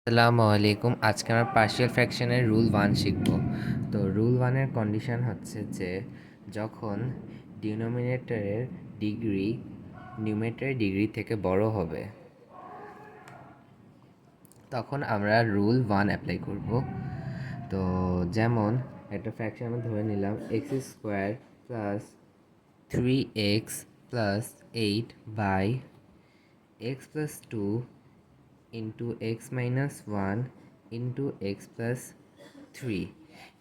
আসসালামু আলাইকুম। আজকে আমরা পার্শিয়াল ফ্র্যাকশনের রুল 1 শিখব। তো রুল 1-এর কন্ডিশন হচ্ছে যে যখন ডিনোমিনেটরের ডিগ্রি নিউমেরেটরের ডিগ্রি থেকে বড় হবে তখন আমরা রুল 1 অ্যাপ্লাই করব। তো যেমন একটা ফ্র্যাকশন আমরা ধরে নিলাম x square plus 3x plus 8 by x plus 2 into x minus 1 into x plus 3।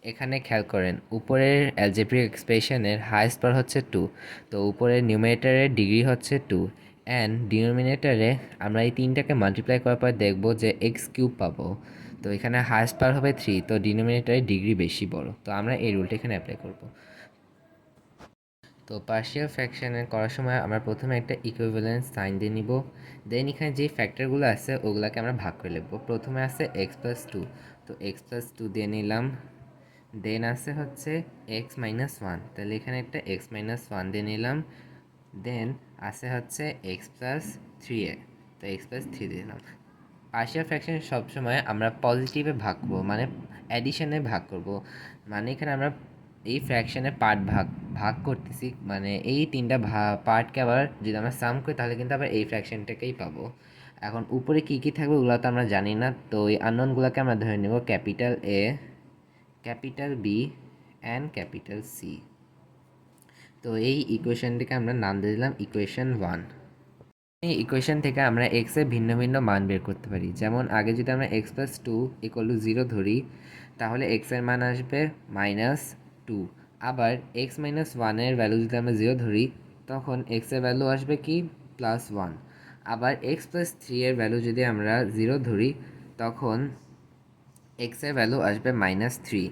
এখানে খেয়াল করেন উপরের অ্যালজেব্রিক এক্সপ্রেশনের হাইয়েস্ট পাওয়ার হচ্ছে 2, তো উপরের নিউমারেটরের ডিগ্রি হচ্ছে 2 অ্যান্ড ডিনোমিনেটরে আমরা এই তিনটাকে মাল্টিপ্লাই করার পর দেখব যে এক্স কিউব পাবো। তো এখানে হাইয়েস্ট পাওয়ার হবে 3, তো ডিনোমিনেটরের ডিগ্রি বেশি বড়, তো আমরা এই রুলটা এখানে অ্যাপ্লাই করব। তো পার্শিয়াল ফ্র্যাকশনের করার সময় আমরা প্রথমে একটা ইকুইভ্যালেন্স সাইন দিয়ে নিব, দেন এখানে যে ফ্যাক্টরগুলো আছে ওগুলোকে আমরা ভাগ করে লিখব। প্রথমে আছে এক্স প্লাস 2, তো এক্স প্লাস 2 দিয়ে নিলাম। দেন আছে হচ্ছে এক্স মাইনাস 1, তাহলে এখানে একটা এক্স মাইনাস 1 দিয়ে নিলাম। দেন আছে হচ্ছে এক্স প্লাস 3 তো এক্স প্লাস 3 দিয়ে নিলাম। পার্শিয়াল ফ্র্যাকশন সবসময় আমরা পজিটিভে ভাগ করবো, মানে অ্যাডিশনে ভাগ করব। মানে এখানে আমরা এই ফ্র্যাকশনে পার্ট ভাগ ভাগ করতেছি, মানে এই তিনটা পার্টকে আবার যদি আমরা সাম করি তাহলে কিন্তু আবার এই ফ্র্যাকশনটাকেই পাবো। এখন উপরে কী কী থাকবে ওগুলো তো আমরা জানি না, তো এই আননোনগুলোকে আমরা ধরে নেব capital A, capital B and capital C. তো এই ইকুয়েশনটিকে আমরা নাম দিয়ে দিলাম ইকুয়েশন 1। এই ইকুয়েশন থেকে আমরা এক্স এর ভিন্ন ভিন্ন মান বের করতে পারি। যেমন আগে যদি আমরা এক্স প্লাস 2 ইকুয়াল টু 0 ধরি তাহলে এক্স এর মান আসবে -2। আবার এক্স মাইনাস 1-এর ভ্যালু যদি আমরা 0 ধরি তখন এক্স এর ভ্যালু আসবে কি +1। আবার এক্স প্লাস 3 এর ভ্যালু যদি আমরা 0 ধরি তখন এক্স এর ভ্যালু আসবে -3।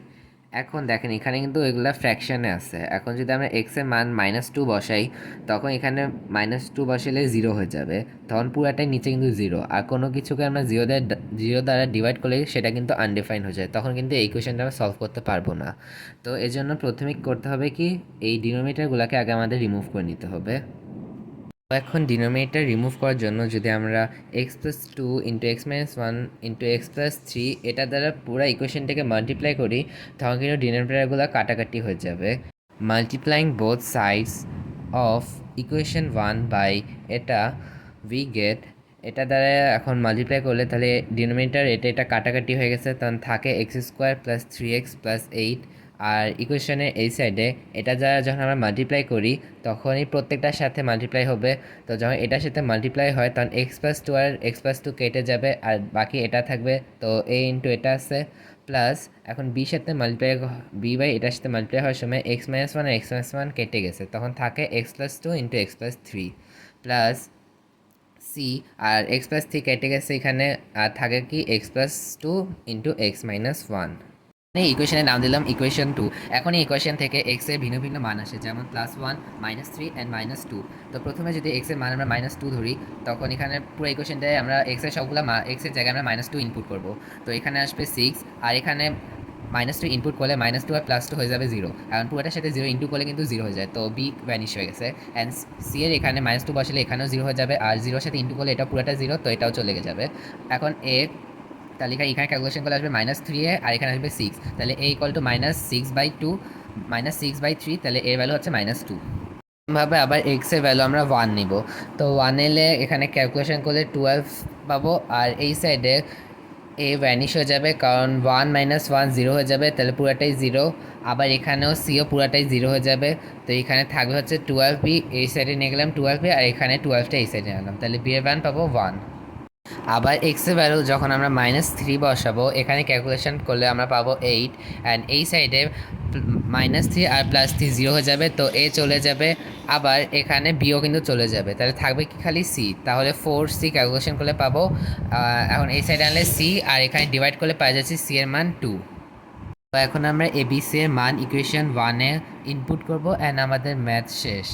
এখন দেখেন এখানে কিন্তু এগুলা ফ্র্যাকশানে আছে। এখন যদি আমরা এক্স এর মান -2 বসাই তখন এখানে -2 বসালে 0 হয়ে যাবে, তখন পুরাটাই নিচে কিন্তু 0। আর কোনো কিছুকে আমরা 0 দ্বারা ডিভাইড করলে সেটা কিন্তু আনডিফাইন হয়ে যায়, তখন কিন্তু এই কোয়েশনটা আমরা সলভ করতে পারবো না। তো এর জন্য প্রথমে করতে হবে কি, এই ডিনোমিনেটরগুলোকে আগে আমাদের রিমুভ করে নিতে হবে। এখন ডিনোমিনেটর রিমুভ করার জন্য যদি আমরা x plus 2 into x minus 1 into x plus 3 এটা দ্বারা পুরো ইকুয়েশনটাকে মাল্টিপ্লাই করি তখন কিন্তু ডিনোমিনেটরগুলো কাটাকাটি হয়ে যাবে। Multiplying both sides of equation 1 by এটা উই গেট, এটা দ্বারা এখন মাল্টিপ্লাই করলে তাহলে ডিনোমিনেটর এটা কাটাকাটি হয়ে গেছে, তখন থাকে x square plus 3x plus 8। আর ইকুয়েশনের এই সাইডে এটা দ্বারা যখন আমরা মাল্টিপ্লাই করি তখনই প্রত্যেকটার সাথে মাল্টিপ্লাই হবে। তো যখন এটার সাথে মাল্টিপ্লাই হয় তখন এক্স প্লাস 2 আর এক্স প্লাস 2 কেটে যাবে আর বাকি এটা থাকবে, তো এ ইন্টু এটা আছে প্লাস এখন বির সাথে মাল্টিপ্লাই বি বাই এটার সাথে মাল্টিপ্লাই হওয়ার সময় এক্স মাইনাস 1 আর এক্স মাইনাস 1 কেটে গেছে, তখন থাকে x plus 2 into x plus 3 plus C. আর এক্স প্লাস 3 কেটে গেছে এখানে, আর থাকে কি x plus 2 into x minus 1। এই ইকুয়েশনের নাম দিলাম ইকুয়েশন 2। এখন এই ইকুয়েশন থেকে এক্স এর ভিন্ন ভিন্ন মান আসে, যেমন +1 -3 অ্যান্ড -2। তো প্রথমে যদি এক্স এর মান আমরা -2 ধরি তখন এখানে পুরো ইকুয়েশনটায় আমরা এক্স এর সবগুলো এক্স এর জায়গায় আমরা -2 ইনপুট করব। তো এখানে আসবে 6, আর এখানে -2 ইনপুট করলে -2 আর +2 হয়ে যাবে 0। এখন পুরোটার সাথে 0 ইনটু করলে কিন্তু 0 হয়ে যায়, তো বি ভ্যানিশ হয়ে গেছে। অ্যান্ড সি এর এখানে -2 বসালে এখানেও 0 হয়ে যাবে, আর 0 সাথে ইনটু করলে এটা পুরোটা 0, তো এটাও চলে যাবে। এখন এ তাহলে এখানে ক্যালকুলেশন করলে আসবে -3 আর এখানে আসবে 6, তাহলে এ ইকুয়াল টু -6/2 -6/3, তাহলে এর ভ্যালু হচ্ছে -2। ভাবে আবার এক্স এর ভ্যালু আমরা 1 নিব, তো 1 এলে এখানে ক্যালকুলেশন করলে 12 পাবো, আর এই সাইডে এ ভ্যানিশ হয়ে যাবে কারণ 1 - 1 0 হয়ে যাবে, তাহলে পুরাটাই 0। আবার এখানেও সিও পুরাটাই 0 হয়ে যাবে, তো এখানে থাকবে হচ্ছে 12b, এই সাইডে নিয়ে গেলাম 12b আর এখানে 12টা এই সাইডে নিয়ে গেলাম, তাহলে বি এর মান পাবো 1। আবার এক্স এর ভ্যালু যখন আমরা -3 বসাবো এখানে ক্যালকুলেশন করলে আমরা পাবো 8, অ্যান্ড এই সাইডে -3 আর +3 0 হয়ে যাবে, তো এ চলে যাবে। আবার এখানে বিও কিন্তু চলে যাবে, তাহলে থাকবে কি খালি সি, তাহলে 4c ক্যালকুলেশন করলে পাবো। এখন এই সাইডে আনলে সি আর এখানে ডিভাইড করলে পাওয়া যাচ্ছে সি এর মান 2। তো এখন আমরা এবিসি এর মান ইকুয়েশন 1-এ ইনপুট করবো অ্যান্ড আমাদের ম্যাথ শেষ।